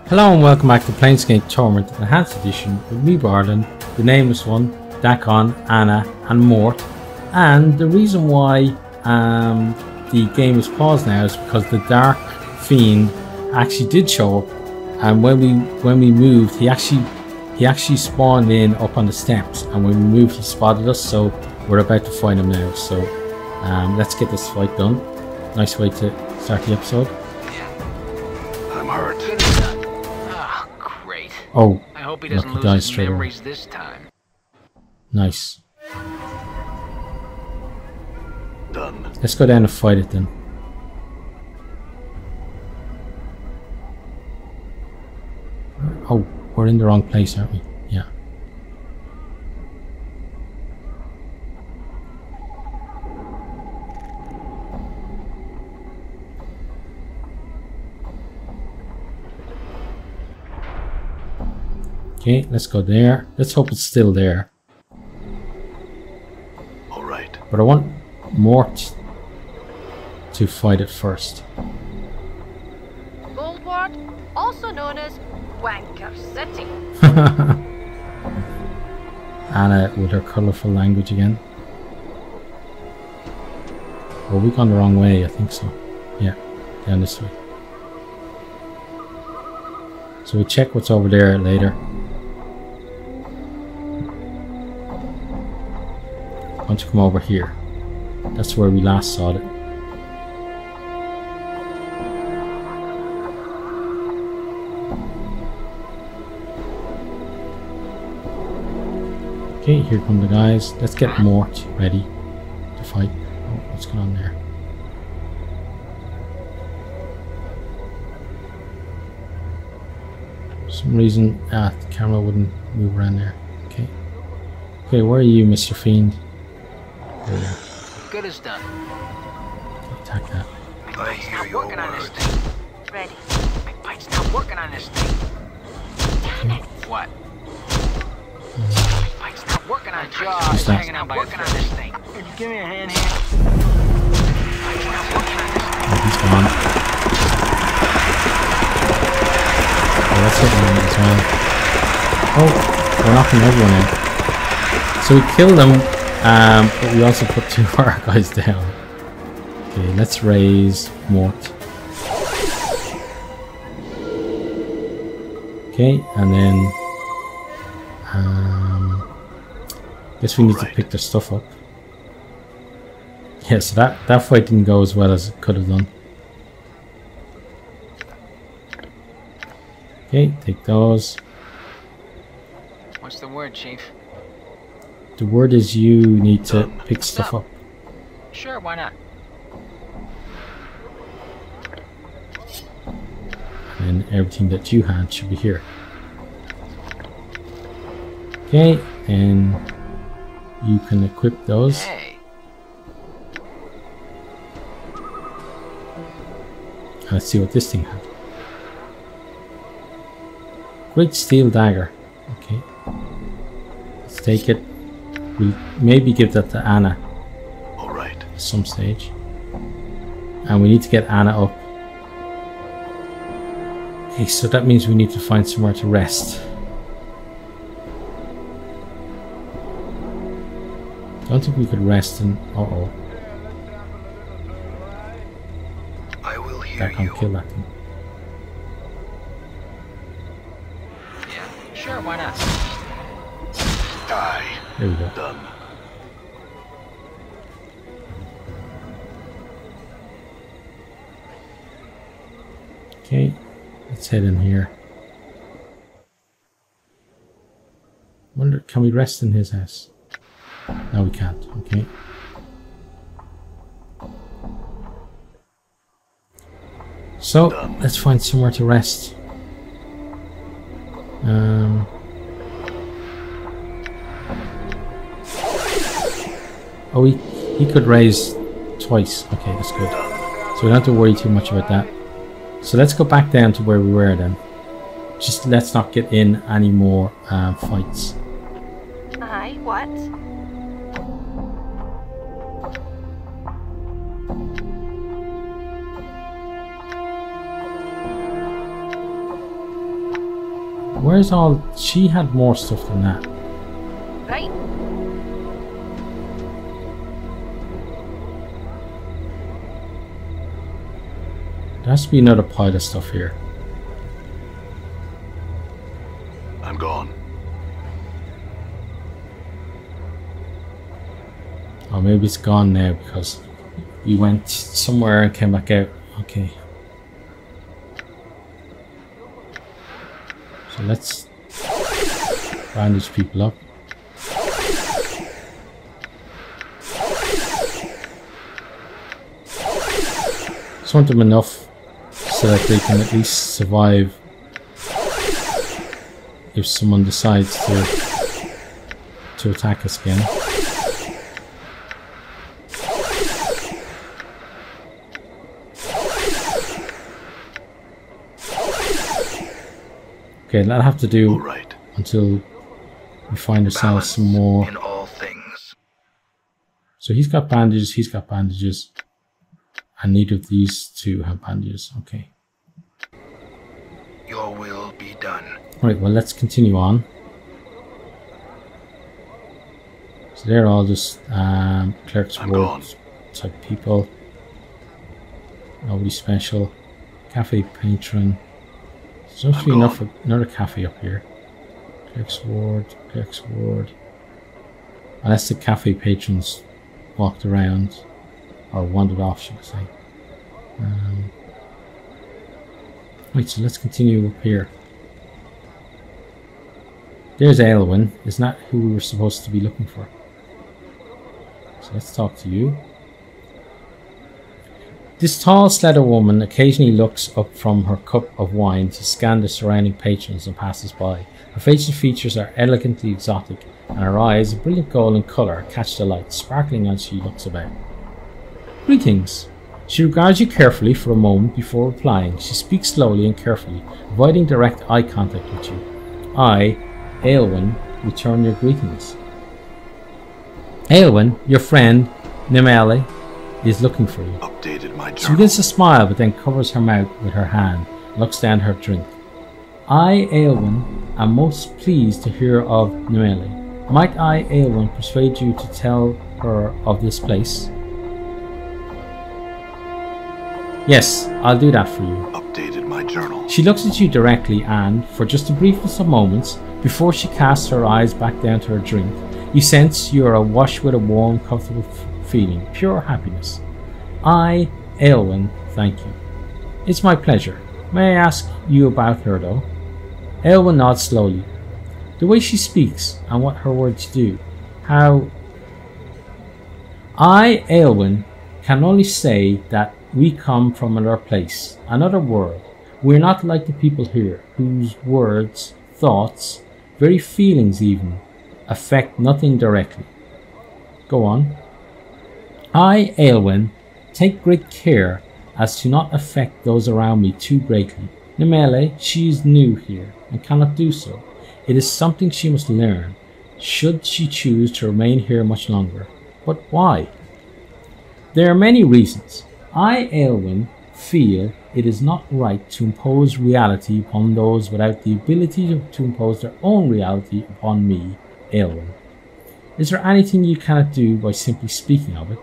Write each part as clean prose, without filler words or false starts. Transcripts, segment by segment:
Hello and welcome back to Planescape Torment Enhanced Edition with me, Bardon, the Nameless One, Dakon, Anna and Mort. And the reason why the game is paused now is because the Dark Fiend actually did show up, and when we moved, he actually spawned in up on the steps, and when we moved he spotted us, so we're about to fight him now. So let's get this fight done. Nice way to start the episode. I'm hurt. Oh, I hope he doesn't lose his memories this time. Nice. Done. Let's go down and fight it then. Oh, we're in the wrong place, aren't we? Yeah. Okay, let's go there. Let's hope it's still there. Alright. But I want Mort to fight it first. Goldward, also known as Wanker City. Anna with her colourful language again. Oh, we've gone the wrong way, I think so. Yeah, down this way. So we'll check what's over there later. Why don't you come over here? That's where we last saw it. Okay, here come the guys. Let's get Mort ready to fight. Oh, what's going on there? For some reason, the camera wouldn't move around there. Okay. Okay, where are you, Mr. Fiend? There. Good as done. Okay, attack that. I hear your working on this thing. Ready. My bike's not working on this thing. Okay. What? My bike's not working on jaw. It's hanging out working on this thing. Could you give me a hand here? Bike's not working on this thing. Oh, he's gone. Oh, that's hitting him as well. Oh, we're knocking everyone out. So we killed them. But we also put two of our guys down. Okay, let's raise Mort. Okay, and then guess we need to pick their stuff up. Yeah, so that fight didn't go as well as it could have done. Okay, take those. What's the word, Chief? The word is you need to pick stuff up. Sure, why not? And everything that you had should be here. Okay, and you can equip those. Hey. Let's see what this thing had. Great steel dagger. Okay. Let's take it. We'll maybe give that to Anna. Alright. At some stage. And we need to get Anna up. Okay, so that means we need to find somewhere to rest. Don't think we could rest in... Uh-oh. I will hear That can't you. kill that thing. Yeah, sure, why not? Die. There we go. Done. Okay, let's head in here. Wonder, can we rest in his house? No, we can't. Okay. So let's find somewhere to rest. Oh, he could raise twice. Okay, that's good. So we don't have to worry too much about that. So let's go back down to where we were then. Just let's not get in any more fights. Aye, what? Where's all... She had more stuff than that. Right. There has to be another pile of stuff here. I'm gone. Or maybe it's gone now because we went somewhere and came back out. Okay. So let's bandage people up. Just want them enough so that they can at least survive if someone decides to attack us again. Okay, that'll have to do Right. until we find ourselves some more. In all things. So he's got bandages, he's got bandages. And neither of these two have bandages. Okay. Your will be done. Right, well, let's continue on. So they're all just clerks' ward type people. Nobody special. Cafe patron. There's actually enough for another cafe up here. Clerk's ward, clerk's ward. Unless the cafe patrons walked around or wandered off, should I say. Right, so let's continue up here. There's Aylwin. Isn't that who we were supposed to be looking for? So let's talk to you. This tall, slender woman occasionally looks up from her cup of wine to scan the surrounding patrons and passers by. Her facial features are elegantly exotic, and her eyes, a brilliant golden colour, catch the light, sparkling as she looks about. Greetings. She regards you carefully for a moment before replying. She speaks slowly and carefully, avoiding direct eye contact with you. I, Aylwin, return your greetings. Aylwin, your friend, Nimele, is looking for you. Updated my journal. She begins to smile, but then covers her mouth with her hand, looks down her drink. I, Aylwin, am most pleased to hear of Nimele. Might I, Aylwin, persuade you to tell her of this place? Yes, I'll do that for you. Updated my journal. She looks at you directly and, for just the briefest of moments, before she casts her eyes back down to her drink, you sense you are awash with a warm, comfortable feeling, pure happiness. I, Aylwin, thank you. It's my pleasure. May I ask you about her, though? Aylwin nods slowly. The way she speaks and what her words do, how... I, Aylwin, can only say that we come from another place, another world. We're not like the people here, whose words, thoughts, very feelings even, affect nothing directly. Go on. I, Aylwin, take great care as to not affect those around me too greatly. Nimele, she is new here, and cannot do so. It is something she must learn, should she choose to remain here much longer. But why? There are many reasons. I, Aylwin, feel it is not right to impose reality upon those without the ability to impose their own reality upon me, Aylwin. Is there anything you cannot do by simply speaking of it?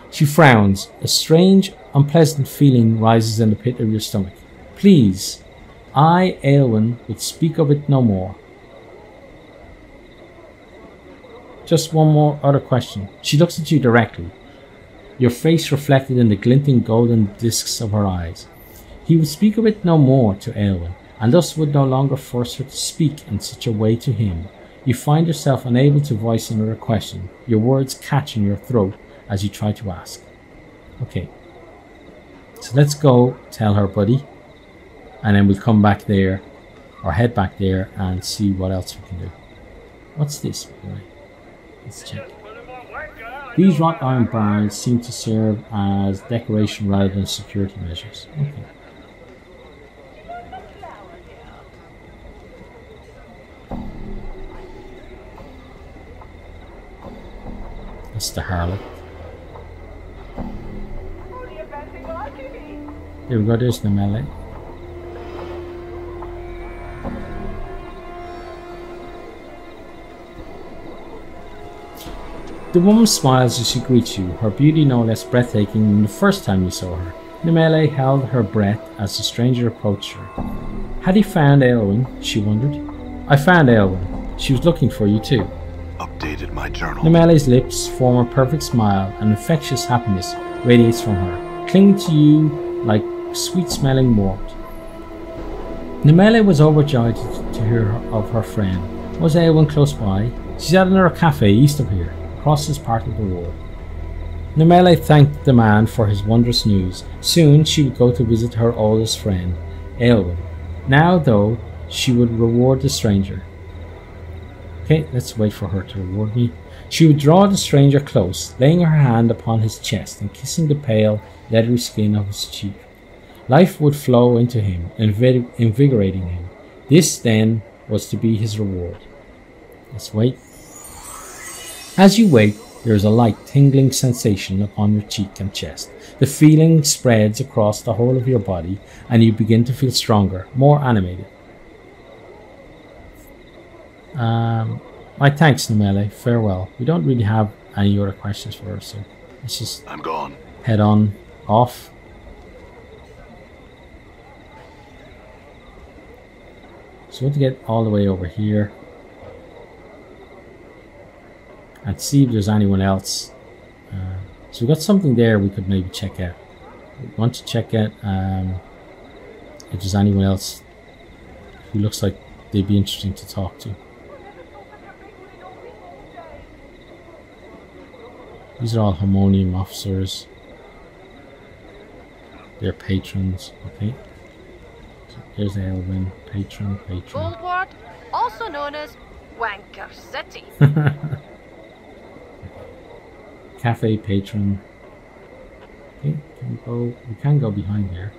She frowns. A strange, unpleasant feeling rises in the pit of your stomach. Please, I, Aylwin, would speak of it no more. Just one more other question. She looks at you directly, your face reflected in the glinting golden discs of her eyes. He would speak of it no more to Aylwin, and thus would no longer force her to speak in such a way to him. You find yourself unable to voice another question, your words catch in your throat as you try to ask. Okay, so let's go tell her, buddy, and then we'll come back there, or head back there and see what else we can do. What's this, by the way? Let's check. These wrought iron bars seem to serve as decoration rather than security measures. Okay. That's the harlot. Here we go, there's the melee. The woman smiles as she greets you, her beauty no less breathtaking than the first time you saw her. Nemele held her breath as the stranger approached her. Had he found Aelwyn? She wondered. I found Aelwyn. She was looking for you too. Updated my journal. Nemele's lips form a perfect smile, and infectious happiness radiates from her, clinging to you like sweet-smelling warmth. Nemele was overjoyed to hear of her friend. Was Aelwyn close by? She's at another cafe east of here, across this part of the world. Nemele thanked the man for his wondrous news. Soon she would go to visit her oldest friend, Aelwyn. Now, though, she would reward the stranger. Okay, let's wait for her to reward me. She would draw the stranger close, laying her hand upon his chest and kissing the pale, leathery skin of his cheek. Life would flow into him, invigorating him. This, then, was to be his reward. Let's wait. As you wait, there is a light, tingling sensation upon your cheek and chest. The feeling spreads across the whole of your body, and you begin to feel stronger, more animated. My thanks, Nemele. Farewell. We don't really have any other questions for her, so let's just I'm gone. head on off. So we have to get all the way over here and see if there's anyone else. So we got something there we could maybe check out. We want to check out if there's anyone else who looks like they'd be interesting to talk to. These are all Harmonium officers. They're patrons, okay. So here's Aelwyn, patron. Goldward, also known as Wanker City. Cafe patron. Okay, can we go? We can go behind there.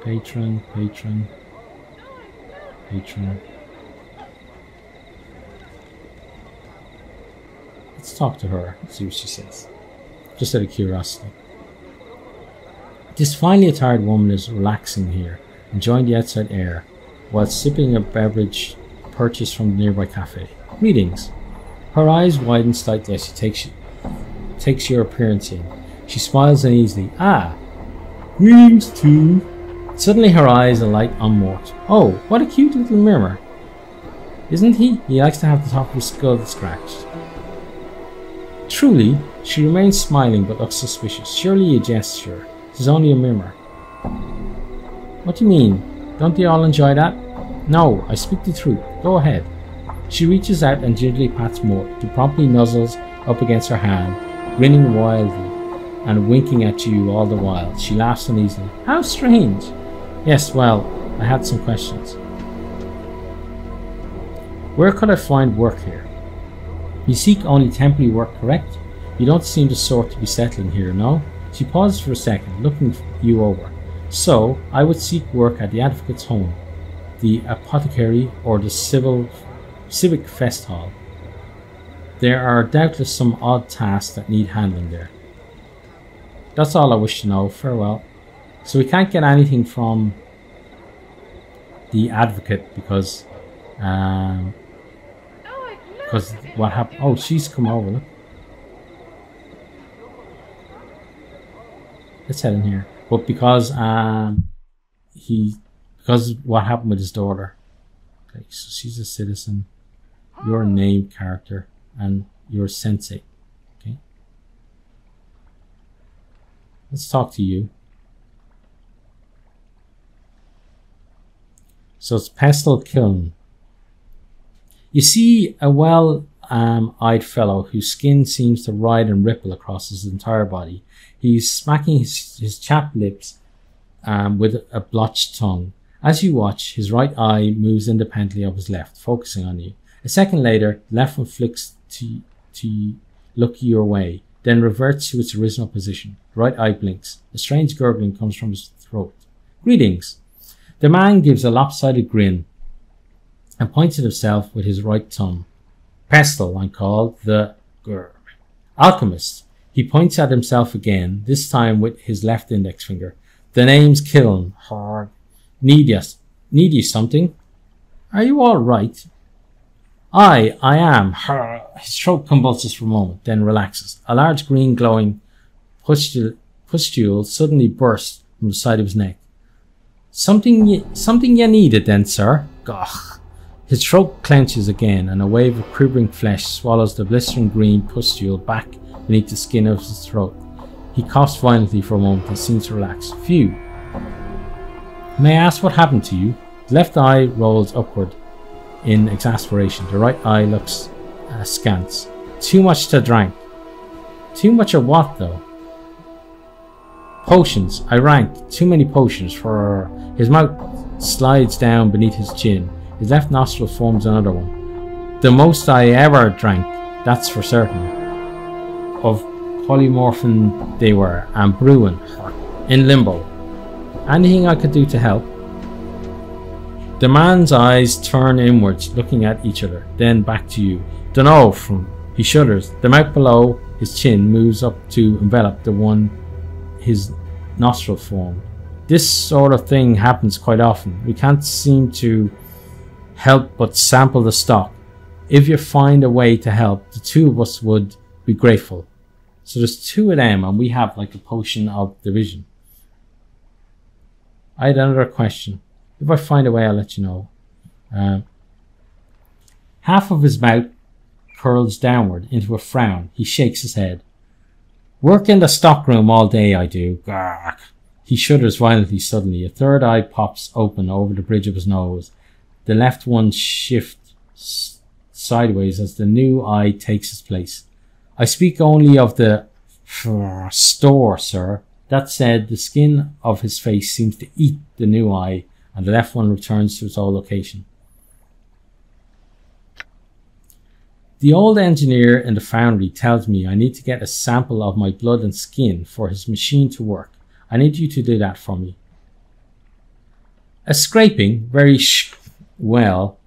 Patron. Let's talk to her, see what she says. Just out of curiosity. This finely attired woman is relaxing here, enjoying the outside air, while sipping a beverage purchased from the nearby cafe. Greetings. Her eyes widen slightly as she takes your appearance in. She smiles uneasily. Ah, greetings too. Suddenly her eyes alight on Mort. Oh, what a cute little mirror. Isn't he? He likes to have the top of his skull scratched. Truly, she remains smiling but looks suspicious. Surely a gesture. It is only a mirror. What do you mean? Don't they all enjoy that? No, I speak the truth. Go ahead. She reaches out and gingerly pats Mort, who promptly nuzzles up against her hand, grinning wildly and winking at you all the while. She laughs uneasily. How strange. Yes, well, I had some questions. Where could I find work here? You seek only temporary work, correct? You don't seem the sort to be settling here, no? She pauses for a second, looking you over. So, I would seek work at the Advocate's Home, the Apothecary, or the Civic Fest Hall. There are doubtless some odd tasks that need handling there. That's all I wish to know. Farewell. So we can't get anything from the Advocate because what happened? Oh, she's come over. Look. Let's head in here. But because what happened with his daughter. Okay, so she's a citizen. You're a named character, and you're a sensei. Okay. Let's talk to you. So it's Pestle Kiln. You see a well-eyed fellow whose skin seems to ride and ripple across his entire body. He's smacking his chapped lips with a blotched tongue. As you watch, his right eye moves independently of his left, focusing on you. A second later, the left one flicks to look your way, then reverts to its original position. The right eye blinks. A strange gurgling comes from his throat. Greetings. The man gives a lopsided grin and points at himself with his right thumb. Pestle, I'm called the alchemist. He points at himself again, this time with his left index finger. The name's Kiln. Need you something? Are you all right? I am. His throat convulses for a moment, then relaxes. A large green glowing pustule suddenly bursts from the side of his neck. Something you needed then, sir? Gah. His throat clenches again, and a wave of quivering flesh swallows the blistering green pustule back beneath the skin of his throat. He coughs violently for a moment and seems to relax. Phew. May I ask what happened to you? The left eye rolls upward in exasperation. The right eye looks askance. Too much to drink. Too much of what, though? Potions. I drank too many potions for... His mouth slides down beneath his chin. His left nostril forms another one. The most I ever drank, that's for certain. Of polymorphin they were, and brewing. In limbo. Anything I could do to help? The man's eyes turn inwards, looking at each other, then back to you. Dunno, he shudders. The mouth below his chin moves up to envelop the one his nostril formed. This sort of thing happens quite often. We can't seem to help but sample the stock. If you find a way to help, the two of us would be grateful. So there's two of them, and we have like a potion of division. I had another question. If I find a way, I'll let you know. Half of his mouth curls downward into a frown. He shakes his head. Work in the stockroom all day, I do. Gark. He shudders violently suddenly. A third eye pops open over the bridge of his nose. The left one shifts sideways as the new eye takes its place. I speak only of the store, sir. That said, the skin of his face seems to eat the new eye, and the left one returns to its old location. The old engineer in the foundry tells me I need to get a sample of my blood and skin for his machine to work. I need you to do that for me. A scraping, very well.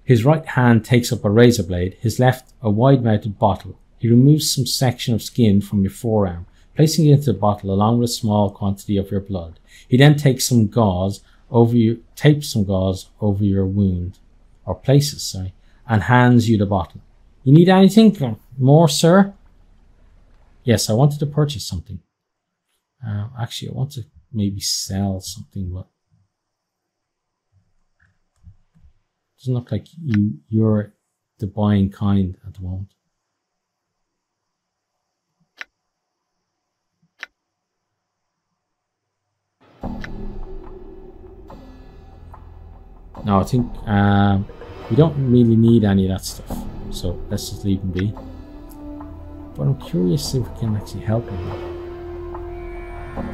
His right hand takes up a razor blade, his left a wide-mouthed bottle. He removes some section of skin from your forearm, placing it into the bottle along with a small quantity of your blood. He then takes some gauze over you, tapes some gauze over your wound, or places, sorry, and hands you the bottle. You need anything more, sir? Yes, I wanted to purchase something. Actually, I want to maybe sell something, but it doesn't look like you're the buying kind at the moment. No, I think we don't really need any of that stuff, so let's just leave them be. But I'm curious if we can actually help him.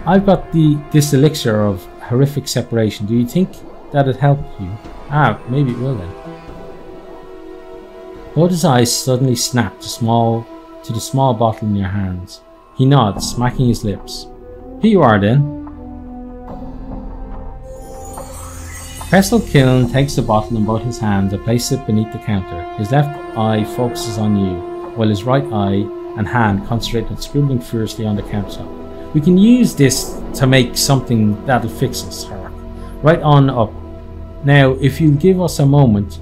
I've got this elixir of horrific separation. Do you think that'd help you? Ah, maybe it will then. Both his eyes suddenly snap to the small bottle in your hands. He nods, smacking his lips. Here you are then. Pestle Kiln takes the bottle in both his hands and places it beneath the counter. His left eye focuses on you, while his right eye and hand concentrate on scribbling furiously on the countertop. We can use this to make something that'll fix us, Hark. Right on up. Now, if you give us a moment,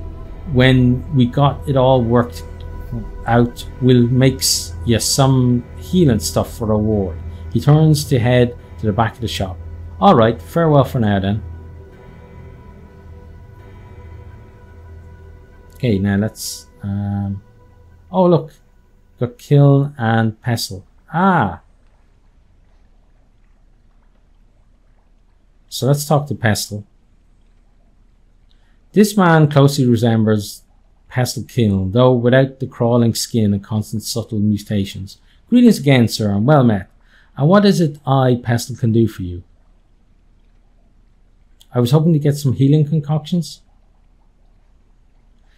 when we got it all worked out, we'll make you some healing stuff for a reward. He turns to head to the back of the shop. Alright, farewell for now then. Okay, now let's... oh look, got Kiln and Pestle. Ah! So let's talk to Pestle. This man closely resembles Pestle Kiln, though without the crawling skin and constant subtle mutations. Greetings again, sir, and well met. And what is it I, Pestle, can do for you? I was hoping to get some healing concoctions.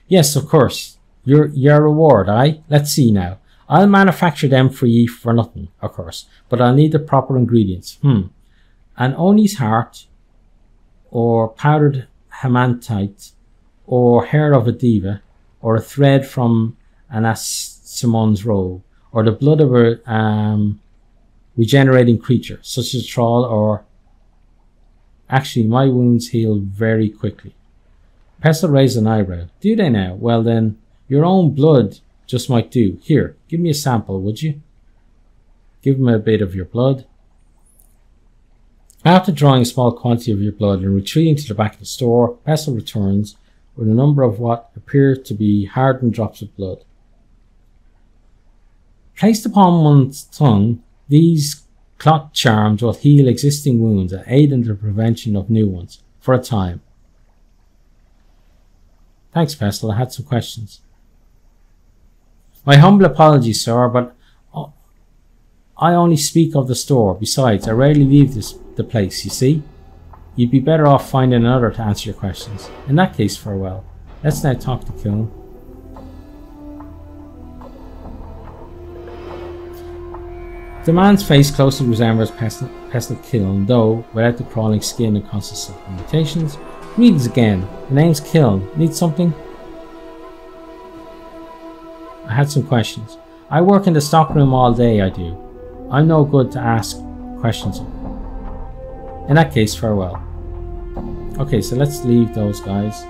Yes, of course. Your reward, aye? Let's see now. I'll manufacture them for ye for nothing, of course, but I'll need the proper ingredients. An Oni's heart, or powdered hemantite, or hair of a diva, or a thread from an Simon's robe, or the blood of a regenerating creature, such as a troll, or... Actually, my wounds heal very quickly. Pestle raised an eyebrow. Do they now? Well then, Your own blood just might do. Here, give me a sample, would you? Give him a bit of your blood. After drawing a small quantity of your blood and retreating to the back of the store, Pestle returns with a number of what appear to be hardened drops of blood. Placed upon one's tongue, these clot charms will heal existing wounds and aid in the prevention of new ones, for a time. Thanks, Pestle. I had some questions. My humble apologies, sir, but I only speak of the store. Besides, I rarely leave the place, you see? You'd be better off finding another to answer your questions. In that case, farewell. Let's now talk to Kiln. The man's face closely resembles Pestle Kiln, though without the crawling skin and constant limitations. Greetings again. The name's Kiln. Need something? I had some questions. I work in the stockroom all day, I do. I'm no good to ask questions of. In that case, farewell. Okay, so let's leave those guys.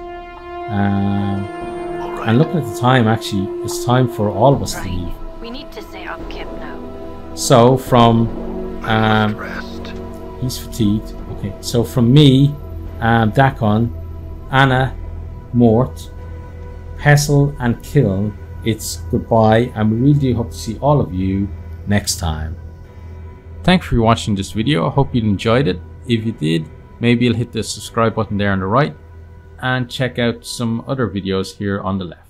And looking at the time, actually, it's time for all of us to leave. We need to set up camp now. So from he's fatigued. Okay, so from me, Dakon, Anna, Mort, Pestle, and Kiln, it's goodbye, and we really do hope to see all of you next time. Thanks for watching this video. I hope you enjoyed it. If you did, maybe you'll hit the subscribe button there on the right and check out some other videos here on the left.